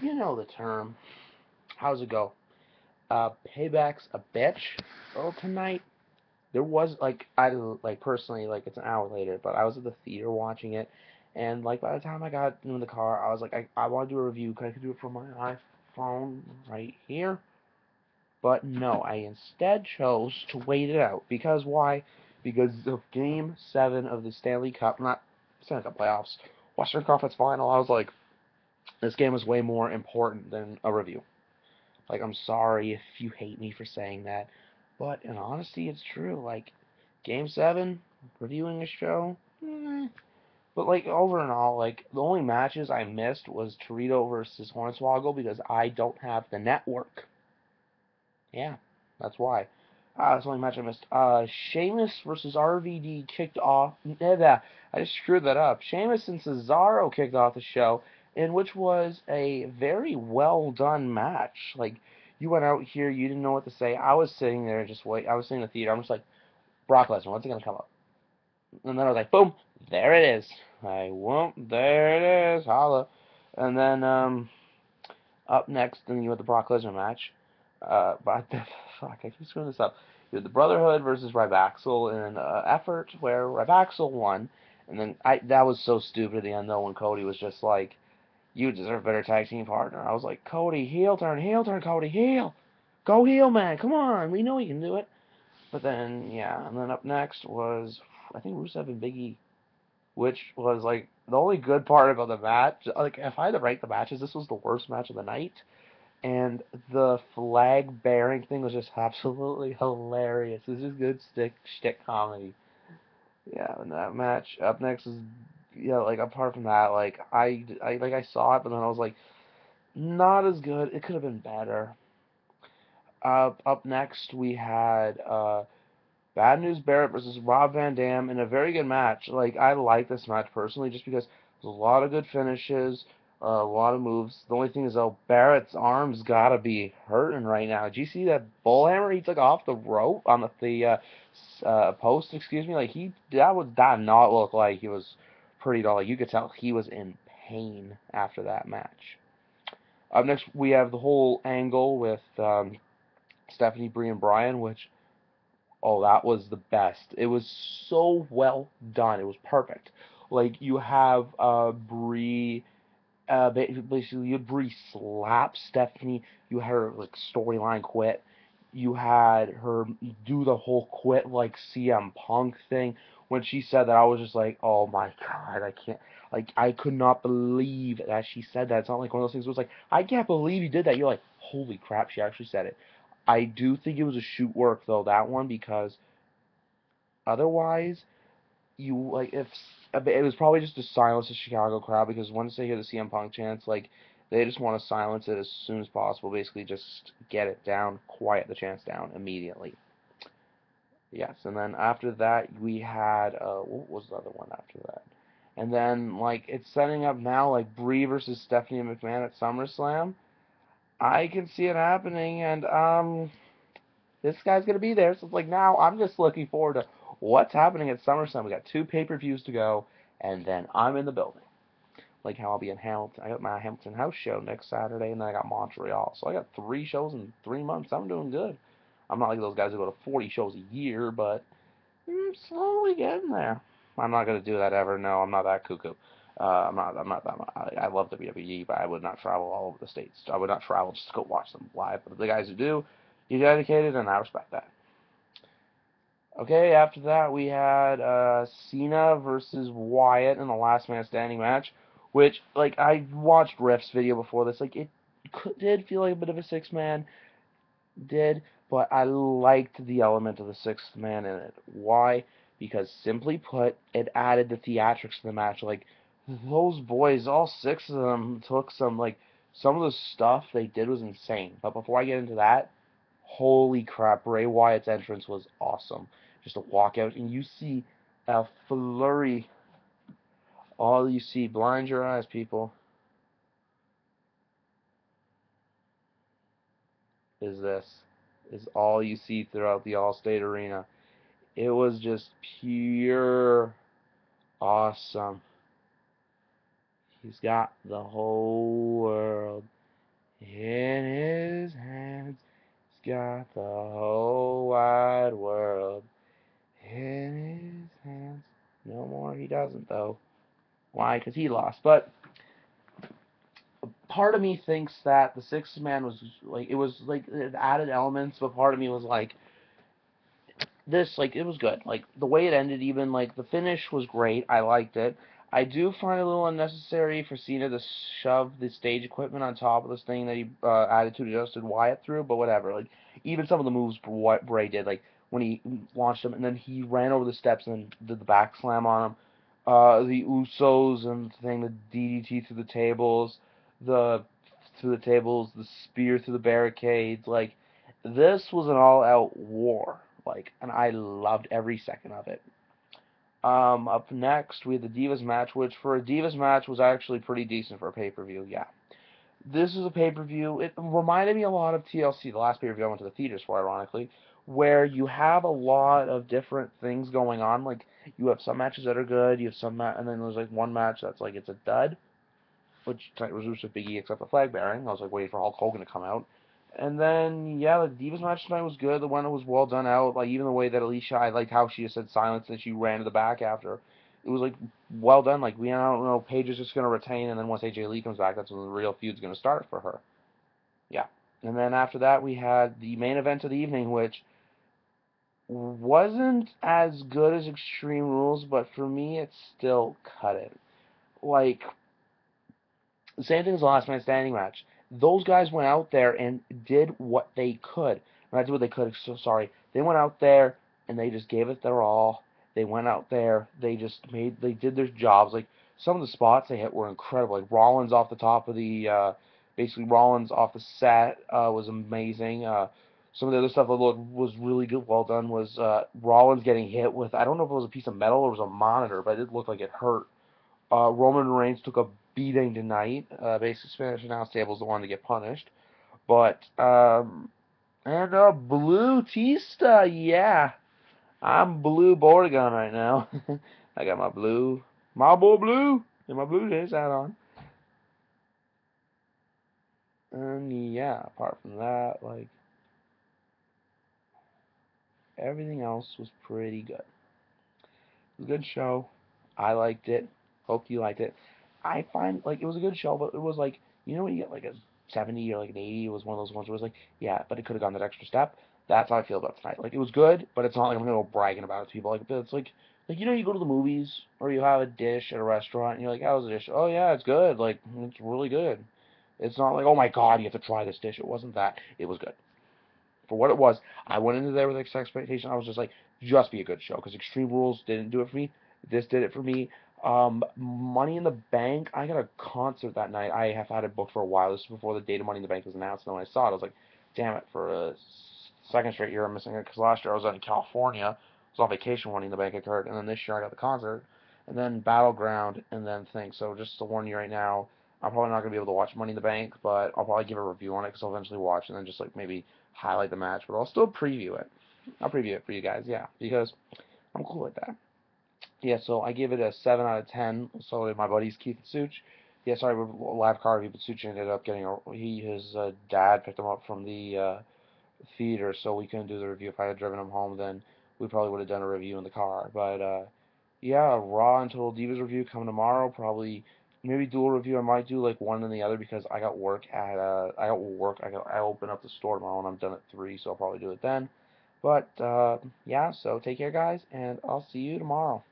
You know the term. How's it go? Payback's a bitch. Well, tonight there was like personally like it's an hour later, but I was at the theater watching it, and like by the time I got in the car, I was like I want to do a review. Cause I could do it from my iPhone right here, but no, I instead chose to wait it out because why? Because of Game 7 of the Stanley Cup, not Stanley Cup playoffs, Western Conference Final. I was like, this game is way more important than a review. Like, I'm sorry if you hate me for saying that, but in honesty, it's true. Like, Game 7, reviewing a show, but like over and all, like the only matches I missed was Torito versus Hornswoggle because I don't have the network. Yeah, that's why. That's the only match I missed. Sheamus versus RVD kicked off. I just screwed that up. Sheamus and Cesaro kicked off the show, in which was a very well done match. Like, you went out here, you didn't know what to say. I was sitting there just wait. I was sitting in the theater. I'm just like, Brock Lesnar, when's it gonna come up? And then I was like, boom, there it is. I won't. There it is. Holla. And then up next, then you had the Brock Lesnar match. But fuck, I keep screwing this up. You had the Brotherhood versus Rybaxel in an effort where Rybaxel won, and then that was so stupid at the end though when Cody was just like, "You deserve a better tag team partner." I was like, "Cody, heel turn, Cody, heel, go heel, man, come on, we know you can do it." But then yeah, and then up next was I think Rusev and Big E, which was like the only good part about the match. Like if I had to rank the matches, this was the worst match of the night, and the flag bearing thing was just absolutely hilarious. This is good shtick comedy. Yeah, and that match up next is yeah, like apart from that, like I saw it, but then I was like, not as good. It could have been better. Up next we had Bad News Barrett versus Rob Van Dam in a very good match. Like I like this match personally, just because there's a lot of good finishes, a lot of moves. The only thing is though, Barrett's arms gotta be hurting right now. Did you see that bullhammer he took off the rope on the post? Excuse me. Like that not look like he was pretty dull. Like you could tell he was in pain after that match. Up next we have the whole angle with Stephanie, Bree, and Brian, which oh, that was the best. It was so well done. It was perfect. Like you have Brie, basically you had Brie slap Stephanie. You had her like storyline quit. You had her do the whole quit like CM Punk thing. When she said that, I was just like, oh my god, I can't. Like I could not believe that she said that. It's not like one of those things where it's like, I can't believe you did that. You're like, holy crap, she actually said it. I do think it was a shoot work though that one because otherwise, you like if it was probably just to silence the Chicago crowd because once they hear the CM Punk chants, like they just want to silence it as soon as possible. Basically, just get it down, quiet the chants down immediately. Yes, and then after that we had what was the other one after that? And then like it's setting up now like Brie versus Stephanie McMahon at SummerSlam. I can see it happening, and this guy's gonna be there. So it's like now I'm just looking forward to what's happening at SummerSlam. We got two pay-per-views to go, and then I'm in the building. Like how I'll be in Hamilton. I got my Hamilton House show next Saturday, and then I got Montreal. So I got 3 shows in 3 months. I'm doing good. I'm not like those guys who go to 40 shows a year, but I'm slowly getting there. I'm not gonna do that ever. No, I'm not that cuckoo. I'm not. I'm not that. I love WWE, but I would not travel all over the states. I would not travel just to go watch them live. But the guys who do, you're dedicated, and I respect that. Okay, after that we had Cena versus Wyatt in the Last Man Standing match, which like I watched Riff's video before this. Like it did feel like a bit of a six man, did, but I liked the element of the sixth man in it. Why? Because simply put, it added the theatrics to the match. Like those boys, all six of them took some of the stuff they did was insane. But before I get into that, holy crap, Bray Wyatt's entrance was awesome. Just to walk out and you see a flurry. All you see, blind your eyes, people, is this. Is all you see throughout the Allstate Arena. It was just pure awesome. He's got the whole world doesn't though. Why? Because he lost. But part of me thinks that the sixth man was like it was like it added elements, but part of me was like this like it was good. Like the way it ended, even like the finish was great. I liked it. I do find it a little unnecessary for Cena to shove the stage equipment on top of this thing that he Attitude Adjusted Wyatt through, but whatever. Like even some of the moves what Bray did, like when he launched him and then he ran over the steps and did the back slam on him. The Usos and the thing, the DDT through the tables, the the spear through the barricades, like this was an all-out war, like, and I loved every second of it. Up next, we had the Divas match, which for a Divas match was actually pretty decent for a pay-per-view. Yeah, this is a pay-per-view. It reminded me a lot of TLC, the last pay-per-view I went to the theaters for, ironically, where you have a lot of different things going on. Like you have some matches that are good, you have and then there's like one match that's like it's a dud, which tonight was Rusev Big E except the flag bearing. I was like waiting for Hulk Hogan to come out. And then yeah, the Divas match tonight was good. The one that was well done out. Like even the way that Alicia, I liked how she just said silence and she ran to the back after. It was like well done. Like we don't know, Paige is just gonna retain, and then once AJ Lee comes back, that's when the real feud's gonna start for her. Yeah. And then after that, we had the main event of the evening, which wasn't as good as Extreme Rules, but for me, it still cut it. Like the same thing as the last man standing match. Those guys went out there and did what they could. Not did what they could. So sorry. They went out there and they just gave it their all. They went out there. They did their jobs. Like some of the spots they hit were incredible. Like Rollins off the top of basically Rollins off the set was amazing. Some of the other stuff that was really good, well done. Was Rollins getting hit with, I don't know if it was a piece of metal or it was a monitor, but it looked like it hurt. Roman Reigns took a beating tonight. Basically, Spanish announce table is the one to get punished. But and Blue Tista, yeah, I'm Blue Bordegon right now. I got my boy Blue, and my Blue Jays hat on. And yeah, apart from that, like everything else was pretty good. It was a good show. I liked it. Hope you liked it. I find like it was a good show, but it was like when you get like a 70 or like an 80, it was one of those ones where it was like yeah, but it could have gone that extra step. That's how I feel about tonight. Like it was good, but it's not like I'm gonna go bragging about it to people. Like it's like you go to the movies or you have a dish at a restaurant and you're like, how's the dish? Oh yeah, it's good. Like it's really good. It's not like oh my god, you have to try this dish. It wasn't that. It was good for what it was. I went into there with expectation. I was just like, just be a good show because Extreme Rules didn't do it for me. This did it for me. Money in the Bank. I got a concert that night. I have had it booked for a while. This was before the date of Money in the Bank was announced. And when I saw it, I was like, damn it! For a second straight year, I'm missing it because last year I was out in California. I was on vacation. Money in the Bank occurred, and then this year I got the concert, and then Battleground, and then things. So just to warn you right now, I'm probably not gonna be able to watch Money in the Bank, but I'll probably give a review on it because I'll eventually watch and then just like maybe highlight the match, but I'll still preview it. I'll preview it for you guys, yeah, because I'm cool with that. Yeah, so I give it a 7 out of 10. So did my buddies Keith and Such. Yeah, sorry, we're live car review, but Such ended up getting his dad picked him up from the theater, so we couldn't do the review. If I had driven him home, then we probably would have done a review in the car. But yeah, Raw and Total Divas review coming tomorrow. Probably maybe dual review. I might do like one and the other because I got work at I open up the store tomorrow and I'm done at 3, so I'll probably do it then. But yeah, so take care guys, and I'll see you tomorrow.